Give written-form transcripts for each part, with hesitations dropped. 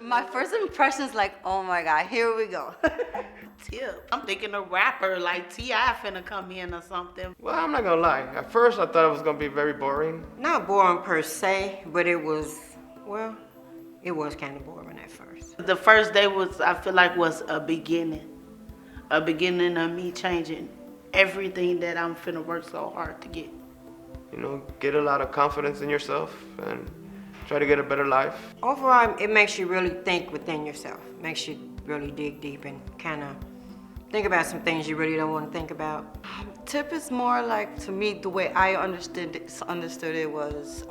My first impression is like, oh my God, here we go. Tip. I'm thinking a rapper like T.I. finna come in or something. Well, I'm not gonna lie. At first, I thought it was gonna be very boring. Not boring per se, but it was kind of boring at first. The first day was, I feel like, was a beginning of me changing everything that I'm finna work so hard to get. You know, get a lot of confidence in yourself and try to get a better life. Overall, it makes you really think within yourself. Makes you really dig deep and kind of think about some things you really don't want to think about. Tip is more like, to me, the way I understood it was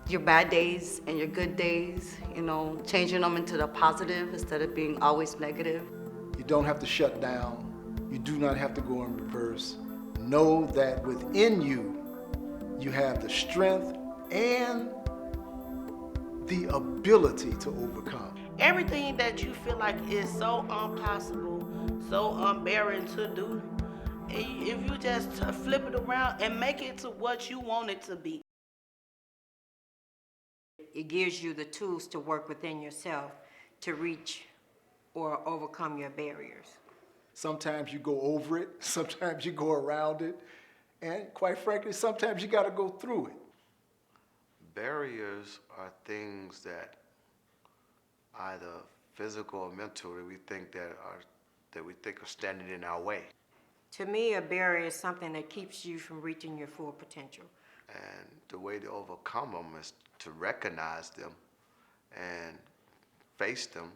your bad days and your good days, you know, changing them into the positive instead of being always negative. You don't have to shut down. You do not have to go in reverse. Know that within you, you have the strength and the ability to overcome. Everything that you feel like is so impossible, so unbearing to do, if you just flip it around and make it to what you want it to be. It gives you the tools to work within yourself to reach or overcome your barriers. Sometimes you go over it, sometimes you go around it, and quite frankly, sometimes you got to go through it. Barriers are things that either physical or mental that we think are standing in our way. To me, a barrier is something that keeps you from reaching your full potential. And the way to overcome them is to recognize them and face them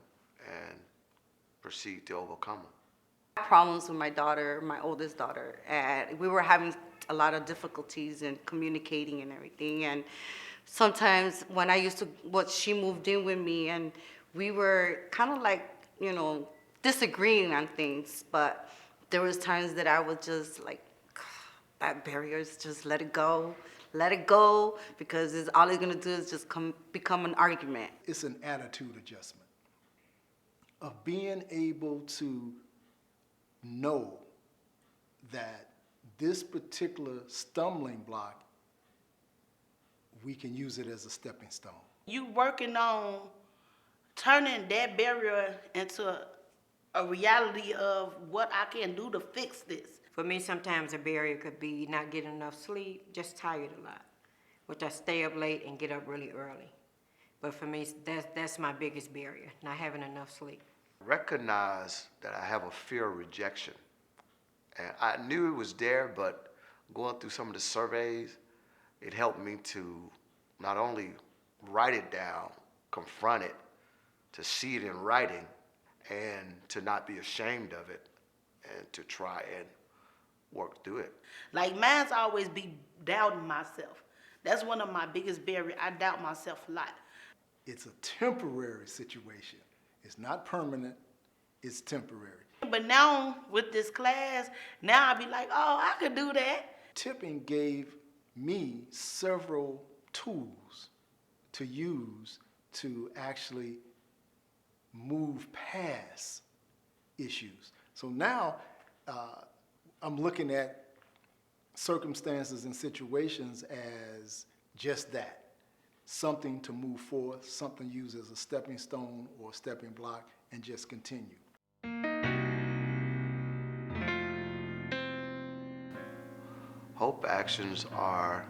and proceed to overcome them. Problems with my daughter, my oldest daughter, and we were having a lot of difficulties in communicating and everything. And sometimes when she moved in with me, and we were kind of like, you know, disagreeing on things, but there was times that I was just like, that barriers, just let it go, because all it's gonna do is just become an argument. It's an attitude adjustment of being able to know that this particular stumbling block, we can use it as a stepping stone. You working on turning that barrier into a reality of what I can do to fix this. For me, sometimes a barrier could be not getting enough sleep, just tired a lot, which I stay up late and get up really early. But for me, that's my biggest barrier, not having enough sleep. Recognize that I have a fear of rejection. And I knew it was there, but going through some of the surveys, it helped me to not only write it down, confront it, to see it in writing, and to not be ashamed of it, and to try and work through it. Like, mine's always be doubting myself. That's one of my biggest barriers. I doubt myself a lot. It's a temporary situation. It's not permanent, it's temporary. But now with this class, now I be like, oh, I could do that. Tipping gave me several tools to use to actually move past issues. So now I'm looking at circumstances and situations as just that. Something to move forth, something used as a stepping stone or a stepping block, and just continue. Hope actions are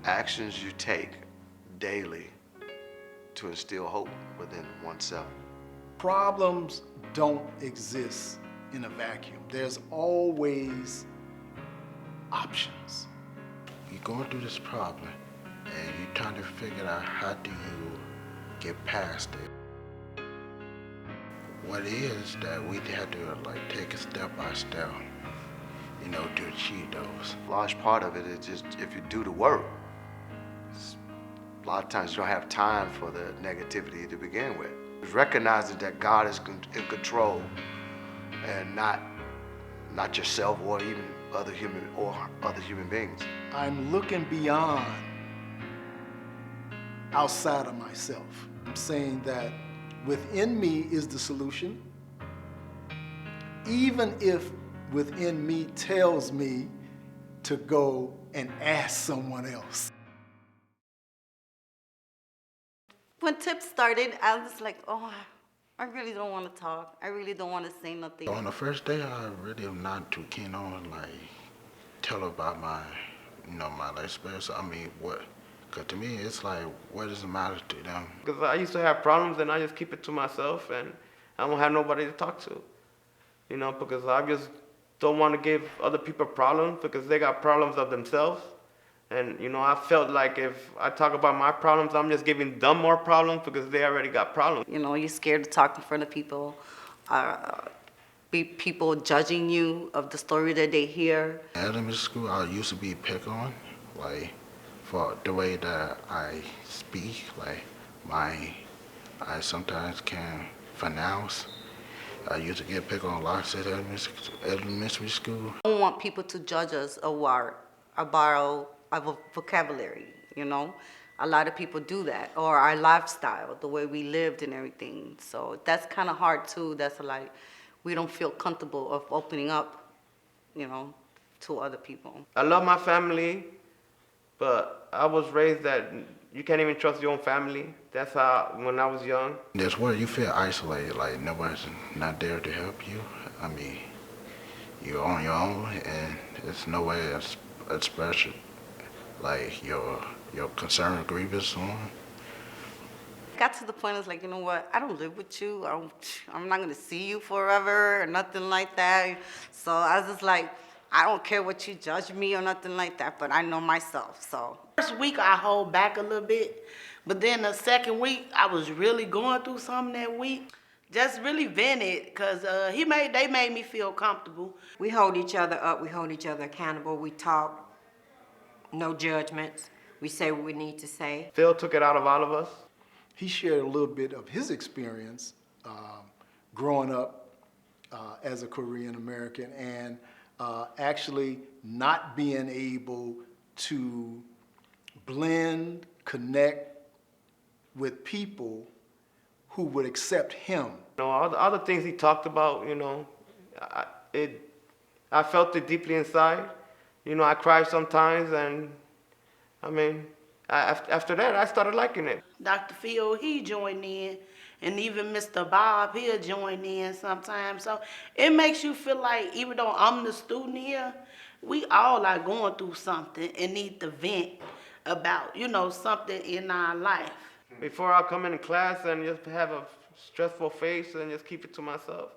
actions you take daily to instill hope within oneself. Problems don't exist in a vacuum. There's always options. You're going through this problem and you're trying to figure out how do you get past it. What it is that we have to take it step by step, to achieve those. A large part of it is just if you do the work. A lot of times you don't have time for the negativity to begin with. It's recognizing that God is in control and not yourself or even other human beings. I'm looking beyond, outside of myself. I'm saying that within me is the solution, even if within me tells me to go and ask someone else. when Tip started, I was like, oh, I really don't want to talk. I really don't want to say nothing. On the first day, I really am not too keen on like tell about my, my life experience. I mean, what? Cause to me, it's like, what does it matter to them? Because I used to have problems and I just keep it to myself and I don't have nobody to talk to. Because I just don't want to give other people problems because they got problems of themselves. And, I felt like if I talk about my problems, I'm just giving them more problems because they already got problems. You're scared to talk in front of people. People judging you of the story that they hear. In elementary school, I used to be picked on, like, for the way that I speak, like, I sometimes can't pronounce. I used to get picked on lots at elementary school. I don't want people to judge us of our vocabulary, A lot of people do that, or our lifestyle, the way we lived and everything. So that's kind of hard too. That's like, we don't feel comfortable of opening up, to other people. I love my family, but I was raised that you can't even trust your own family. That's how, when I was young. That's where you feel isolated, like nobody's not there to help you. I mean, you're on your own, and there's no way to express like your concern or grievance on. Got to the point, it's like, you know what, I don't live with you. I'm not going to see you forever or nothing like that. So I was just like, I don't care what you judge me or nothing like that, but I know myself, so. First week I hold back a little bit, but then the second week I was really going through something that week. Just really vented, because they made me feel comfortable. We hold each other up, we hold each other accountable, we talk, no judgments. We say what we need to say. Phil took it out of all of us. He shared a little bit of his experience growing up as a Korean American and actually not being able to blend, connect with people who would accept him. All the other things he talked about, I felt it deeply inside. I cried sometimes, and after that, I started liking it. Dr. Phil, he joined in, and even Mr. Bob, he'll join in sometimes. So it makes you feel like, even though I'm the student here, we all are going through something and need to vent about, something in our life. Before I come into class and just have a stressful face and just keep it to myself.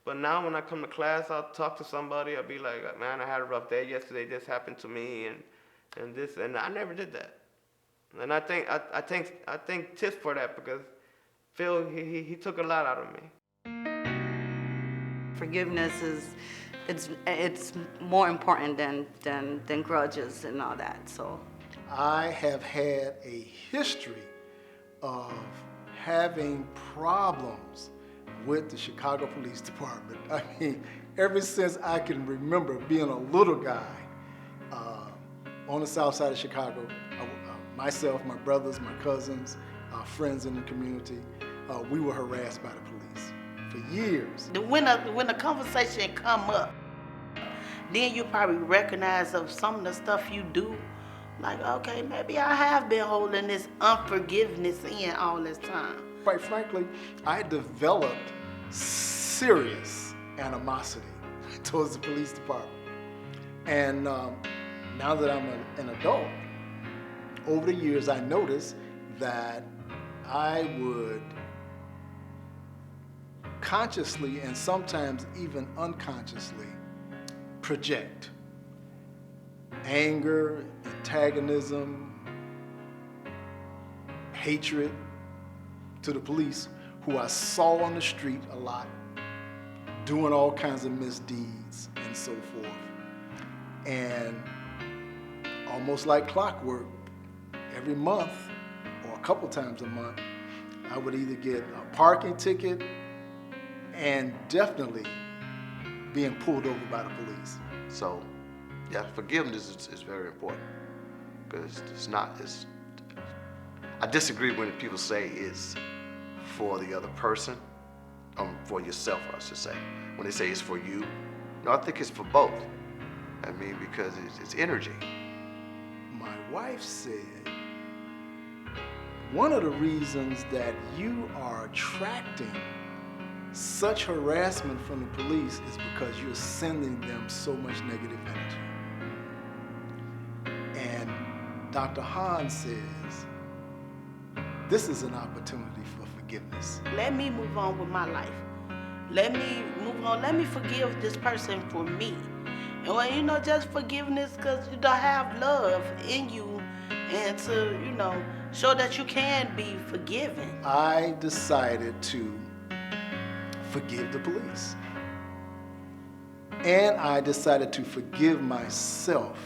But now when I come to class, I'll talk to somebody. I'll be like, man, I had a rough day yesterday. This happened to me, and this, and I never did that. And I thank Tiff for that, because Phil, he took a lot out of me. Forgiveness it's more important than grudges and all that. So I have had a history of having problems with the Chicago Police Department. I mean, ever since I can remember being a little guy on the south side of Chicago, myself, my brothers, my cousins, friends in the community, we were harassed by the police for years. When a conversation come up, then you probably recognize of some of the stuff you do. Like, okay, maybe I have been holding this unforgiveness in all this time. Quite frankly, I developed serious animosity towards the police department. And now that I'm an adult, over the years I noticed that I would consciously and sometimes even unconsciously project anger, antagonism, hatred to the police, who I saw on the street a lot, doing all kinds of misdeeds and so forth. And almost like clockwork, every month or a couple times a month, I would either get a parking ticket and definitely being pulled over by the police. So, yeah, forgiveness is very important, because I disagree when people say it's for the other person, for yourself, I should say. When they say it's for you, no, I think it's for both. I mean, because it's energy. My wife said, one of the reasons that you are attracting such harassment from the police is because you're sending them so much negative energy. And Dr. Hahn says, this is an opportunity for forgiveness. Let me move on with my life. Let me move on. Let me forgive this person for me. And well, you know, just forgiveness because you don't have love in you and to, you know, show that you can be forgiven. I decided to forgive the police. And I decided to forgive myself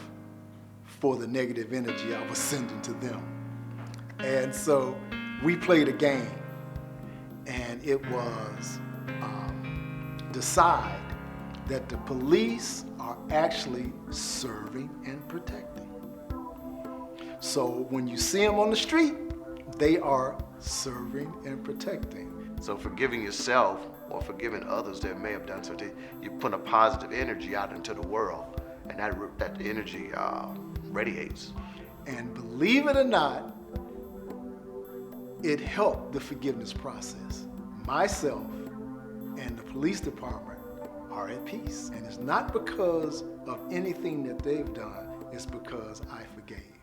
for the negative energy I was sending to them. And so we played a game, and it was decide that the police are actually serving and protecting. So when you see them on the street, they are serving and protecting. So forgiving yourself or forgiving others that may have done something, you put a positive energy out into the world, and that energy radiates. And believe it or not, it helped the forgiveness process. Myself and the police department are at peace. And it's not because of anything that they've done, it's because I forgave.